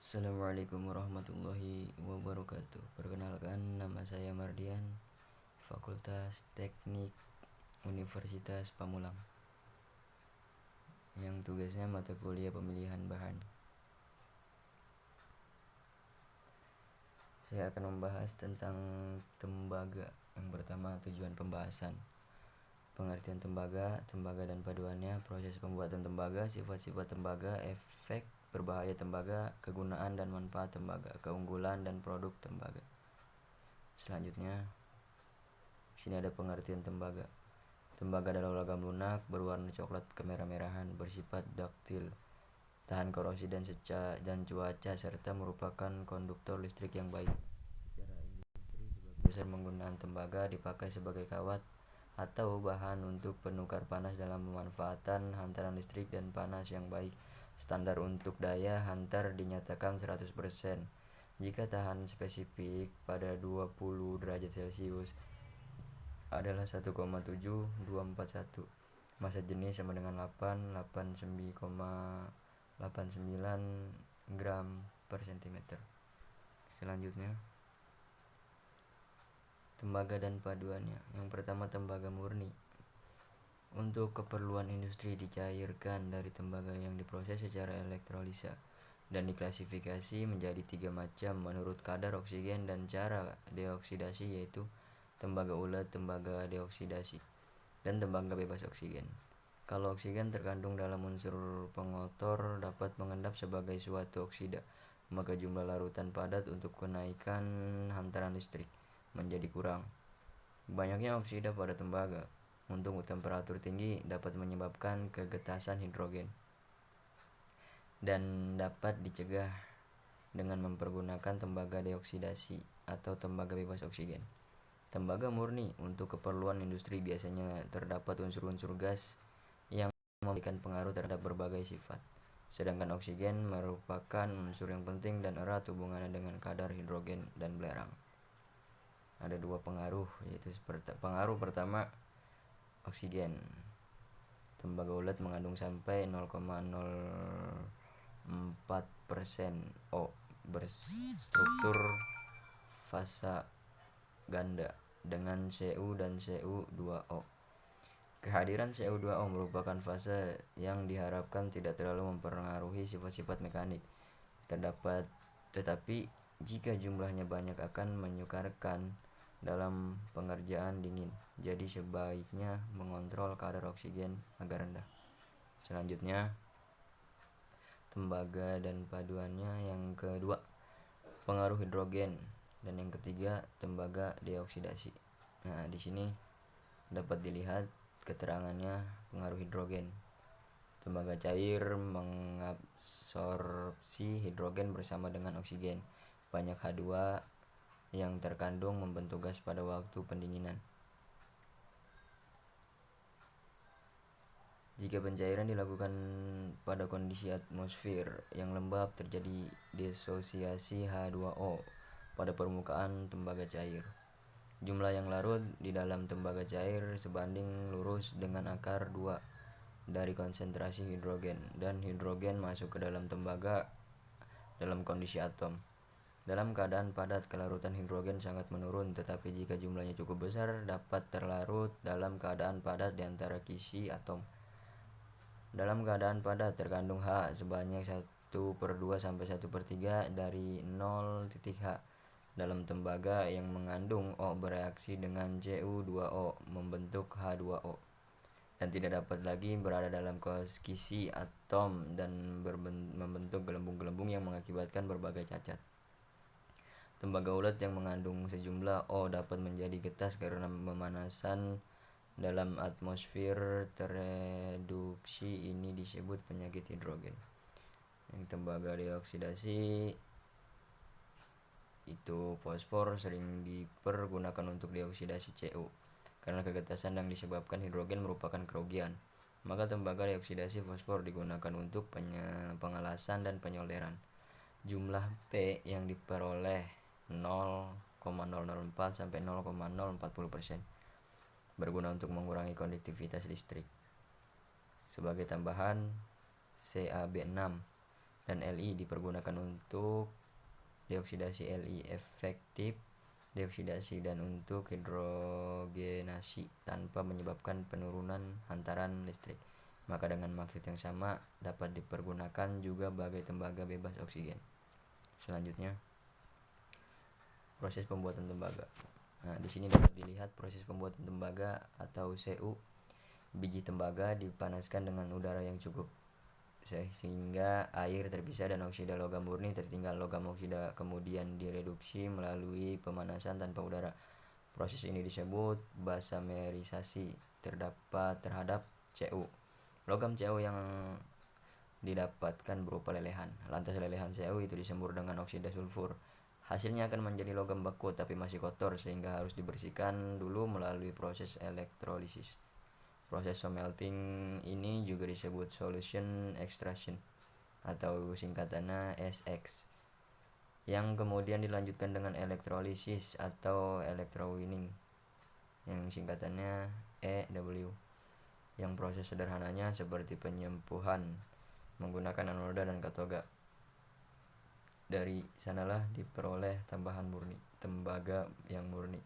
Assalamualaikum warahmatullahi wabarakatuh. Perkenalkan, nama saya Mardian, Fakultas Teknik Universitas Pamulang, yang tugasnya mata kuliah pemilihan bahan. Saya akan membahas tentang tembaga. Yang pertama, tujuan pembahasan. Pengertian tembaga, tembaga dan paduannya, proses pembuatan tembaga, sifat-sifat tembaga, efek berbahaya tembaga, kegunaan dan manfaat tembaga, keunggulan dan produk tembaga. Selanjutnya, sini ada pengertian tembaga. Tembaga adalah logam lunak berwarna coklat kemerah-merahan, bersifat daktil, tahan korosi dan cuaca, serta merupakan konduktor listrik yang baik. Secara industri, sebagian besar penggunaan tembaga dipakai sebagai kawat atau bahan untuk penukar panas dalam pemanfaatan hantaran listrik dan panas yang baik. Standar untuk daya hantar dinyatakan 100% jika tahan spesifik pada 20 derajat Celcius adalah 1,7241. Massa jenis sama dengan 8,89 gram per cm. Selanjutnya, tembaga dan paduannya. Yang pertama, tembaga murni. Untuk keperluan industri dicairkan dari tembaga yang diproses secara elektrolisa dan diklasifikasi menjadi 3 macam menurut kadar oksigen dan cara deoksidasi, yaitu tembaga ulet, tembaga deoksidasi, dan tembaga bebas oksigen. Kalau oksigen terkandung dalam unsur pengotor dapat mengendap sebagai suatu oksida, maka jumlah larutan padat untuk kenaikan hantaran listrik menjadi kurang. Banyaknya oksida pada tembaga untuk temperatur tinggi dapat menyebabkan kegetasan hidrogen dan dapat dicegah dengan mempergunakan tembaga deoksidasi atau tembaga bebas oksigen. Tembaga murni untuk keperluan industri biasanya terdapat unsur-unsur gas yang memberikan pengaruh terhadap berbagai sifat, sedangkan oksigen merupakan unsur yang penting dan erat hubungannya dengan kadar hidrogen dan belerang. Ada dua pengaruh, yaitu pengaruh pertama, oksigen. Tembaga ulet mengandung sampai 0,04% O, berstruktur fasa ganda dengan Cu dan Cu2O. Kehadiran Cu2O merupakan fase yang diharapkan tidak terlalu mempengaruhi sifat-sifat mekanik tetapi jika jumlahnya banyak akan menyukarkan dalam pengerjaan dingin. Jadi sebaiknya mengontrol kadar oksigen agar rendah. Selanjutnya, tembaga dan paduannya. Yang kedua, pengaruh hidrogen, dan yang ketiga, tembaga deoksidasi. Nah, di sini dapat dilihat keterangannya. Pengaruh hidrogen. Tembaga cair mengabsorpsi hidrogen bersama dengan oksigen. Banyak H2 yang terkandung membentuk gas pada waktu pendinginan. Jika pencairan dilakukan pada kondisi atmosfer yang lembab, terjadi disosiasi H2O pada permukaan tembaga cair. Jumlah yang larut di dalam tembaga cair sebanding lurus dengan akar 2 dari konsentrasi hidrogen, dan hidrogen masuk ke dalam tembaga dalam kondisi atom. Dalam keadaan padat, kelarutan hidrogen sangat menurun, tetapi jika jumlahnya cukup besar, dapat terlarut dalam keadaan padat di antara kisi atom. Dalam keadaan padat, terkandung H sebanyak 1/2 sampai 1/3 dari 0 H dalam tembaga yang mengandung O bereaksi dengan Cu2O membentuk H2O dan tidak dapat lagi berada dalam kisi atom dan membentuk gelembung-gelembung yang mengakibatkan berbagai cacat. Tembaga ulet yang mengandung sejumlah O dapat menjadi getas karena pemanasan dalam atmosfer tereduksi. Ini disebut penyakit hidrogen. Yang tembaga deoksidasi itu fosfor sering dipergunakan untuk deoksidasi Cu karena kegetasan yang disebabkan hidrogen merupakan kerugian. Maka tembaga deoksidasi fosfor digunakan untuk pengelasan dan penyolderan. Jumlah P yang diperoleh 0,004 sampai 0,040%, berguna untuk mengurangi konduktivitas listrik. Sebagai tambahan, CaB6 dan Li dipergunakan untuk deoksidasi Li efektif deoksidasi dan untuk hidrogenasi tanpa menyebabkan penurunan hantaran listrik. Maka dengan maksud yang sama dapat dipergunakan juga sebagai tembaga bebas oksigen. Selanjutnya, proses pembuatan tembaga. Nah, di sini dapat dilihat proses pembuatan tembaga atau CU. Biji tembaga dipanaskan dengan udara yang cukup sehingga air terpisah dan oksida logam murni tertinggal. Logam oksida kemudian direduksi melalui pemanasan tanpa udara. Proses ini disebut basamerisasi terhadap Cu. Logam Cu yang didapatkan berupa lelehan. Lantas lelehan Cu itu disembur dengan oksida sulfur. Hasilnya akan menjadi logam beku tapi masih kotor sehingga harus dibersihkan dulu melalui proses elektrolisis. Proses smelting ini juga disebut solution extraction atau singkatannya SX, yang kemudian dilanjutkan dengan elektrolisis atau electrowinning yang singkatannya EW, yang proses sederhananya seperti penyempuhan menggunakan anoda dan katoda. Dari sanalah diperoleh tembaga yang murni.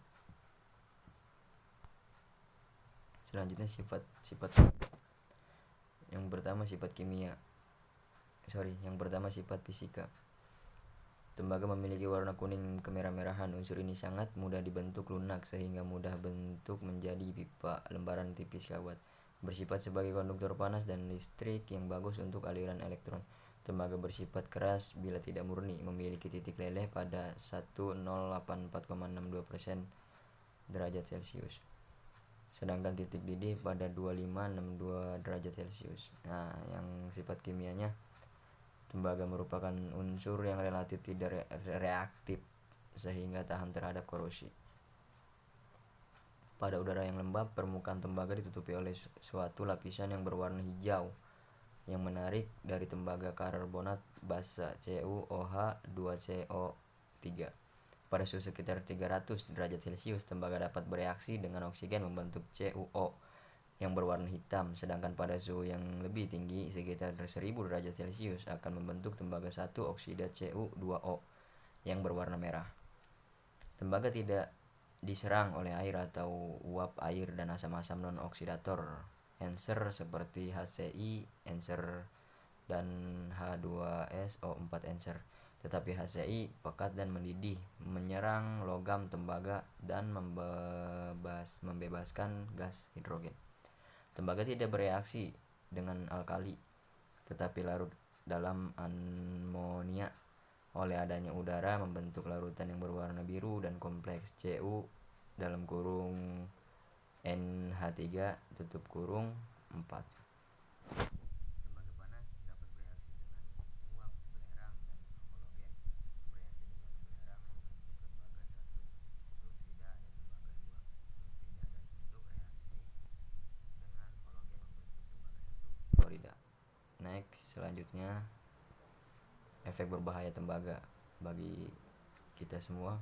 Selanjutnya sifat yang pertama sifat fisika. Tembaga memiliki warna kuning kemerah-merahan. Unsur ini sangat mudah dibentuk lunak sehingga mudah bentuk menjadi pipa lembaran tipis kawat. Bersifat sebagai konduktor panas dan listrik yang bagus untuk aliran elektron. Tembaga bersifat keras bila tidak murni, memiliki titik leleh pada 108,4,62% derajat Celcius. Sedangkan titik didih pada 25,62 derajat Celcius. Nah, yang sifat kimianya, tembaga merupakan unsur yang relatif tidak reaktif sehingga tahan terhadap korosi. Pada udara yang lembab, permukaan tembaga ditutupi oleh suatu lapisan yang berwarna hijau yang menarik dari tembaga karbonat basa CuOH2CO3. Pada suhu sekitar 300 derajat Celcius, tembaga dapat bereaksi dengan oksigen membentuk CuO yang berwarna hitam, sedangkan pada suhu yang lebih tinggi sekitar 1000 derajat Celcius akan membentuk tembaga 1 oksida Cu2O yang berwarna merah. Tembaga tidak diserang oleh air atau uap air dan asam-asam non-oksidator enser seperti HCl enser dan H2SO4 enser. Tetapi HCl pekat dan mendidih, menyerang logam tembaga dan membebaskan gas hidrogen. Tembaga tidak bereaksi dengan alkali, tetapi larut dalam amonia oleh adanya udara membentuk larutan yang berwarna biru dan kompleks Cu NH3 4. Tembaga panas dapat bereaksi dengan uap, belerang, dan halogen. Bereaksi dengan belerang membentuk tembaga 1 sulfida dan tembaga 2 sulfida, dan untuk reaksi dengan halogen membentuk tembaga 1 fluorida. Next, selanjutnya efek berbahaya tembaga bagi kita semua.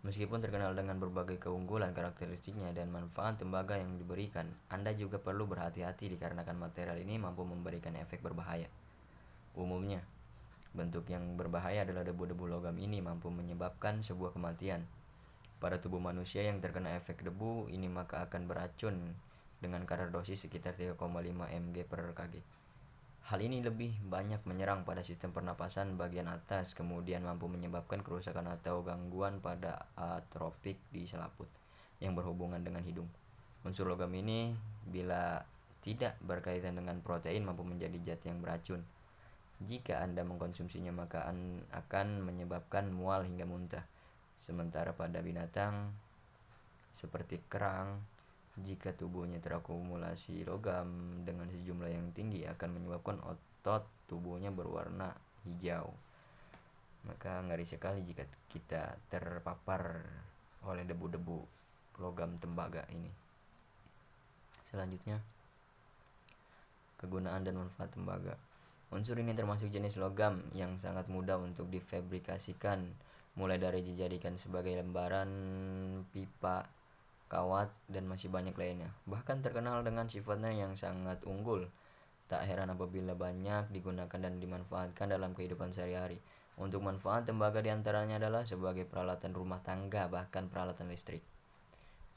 Meskipun terkenal dengan berbagai keunggulan karakteristiknya dan manfaat tembaga yang diberikan, Anda juga perlu berhati-hati dikarenakan material ini mampu memberikan efek berbahaya. Umumnya, bentuk yang berbahaya adalah debu-debu logam ini mampu menyebabkan sebuah kematian. Pada tubuh manusia yang terkena efek debu ini maka akan beracun dengan kadar dosis sekitar 3,5 mg/kg. Hal ini lebih banyak menyerang pada sistem pernapasan bagian atas, kemudian mampu menyebabkan kerusakan atau gangguan pada atropik di selaput yang berhubungan dengan hidung. Unsur logam ini bila tidak berkaitan dengan protein mampu menjadi zat yang beracun. Jika Anda mengkonsumsinya maka akan menyebabkan mual hingga muntah. Sementara pada binatang seperti kerang, jika tubuhnya terakumulasi logam dengan sejumlah yang tinggi akan menyebabkan otot tubuhnya berwarna hijau. Maka ngeri sekali jika kita terpapar oleh debu-debu logam tembaga ini. Selanjutnya, kegunaan dan manfaat tembaga. Unsur ini termasuk jenis logam yang sangat mudah untuk difabrikasikan, mulai dari dijadikan sebagai lembaran pipa, kawat, dan masih banyak lainnya. Bahkan terkenal dengan sifatnya yang sangat unggul. Tak heran apabila banyak digunakan dan dimanfaatkan dalam kehidupan sehari-hari. Untuk manfaat tembaga diantaranya adalah sebagai peralatan rumah tangga, bahkan peralatan listrik.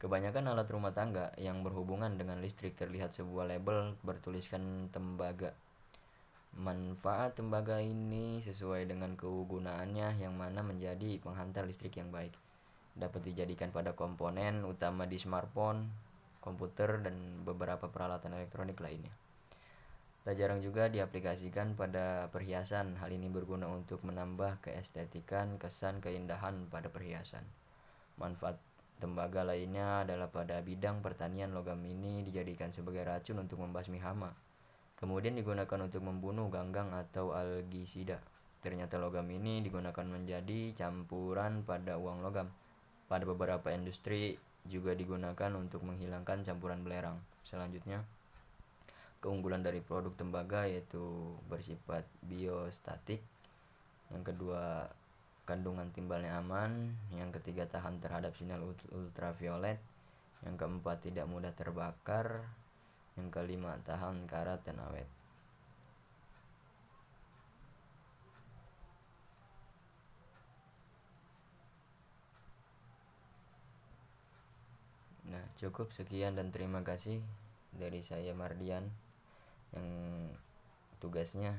Kebanyakan alat rumah tangga yang berhubungan dengan listrik terlihat sebuah label bertuliskan tembaga. Manfaat tembaga ini sesuai dengan kegunaannya, yang mana menjadi penghantar listrik yang baik. Dapat dijadikan pada komponen utama di smartphone, komputer, dan beberapa peralatan elektronik lainnya. Tak jarang juga diaplikasikan pada perhiasan. Hal ini berguna untuk menambah keestetikan, kesan keindahan pada perhiasan. Manfaat tembaga lainnya adalah pada bidang pertanian. Logam ini dijadikan sebagai racun untuk membasmi hama, kemudian digunakan untuk membunuh ganggang atau algisida. Ternyata logam ini digunakan menjadi campuran pada uang logam. Pada beberapa industri juga digunakan untuk menghilangkan campuran belerang. Selanjutnya, keunggulan dari produk tembaga yaitu bersifat biostatik. Yang kedua, kandungan timbalnya aman. Yang ketiga, tahan terhadap sinar ultraviolet. Yang keempat, tidak mudah terbakar. Yang kelima, tahan karat dan awet. Nah, cukup sekian dan terima kasih dari saya Mardian, yang tugasnya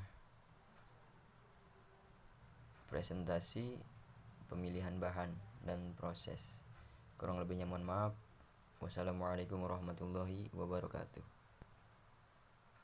presentasi pemilihan bahan dan proses. Kurang lebihnya mohon maaf. Wassalamualaikum warahmatullahi wabarakatuh.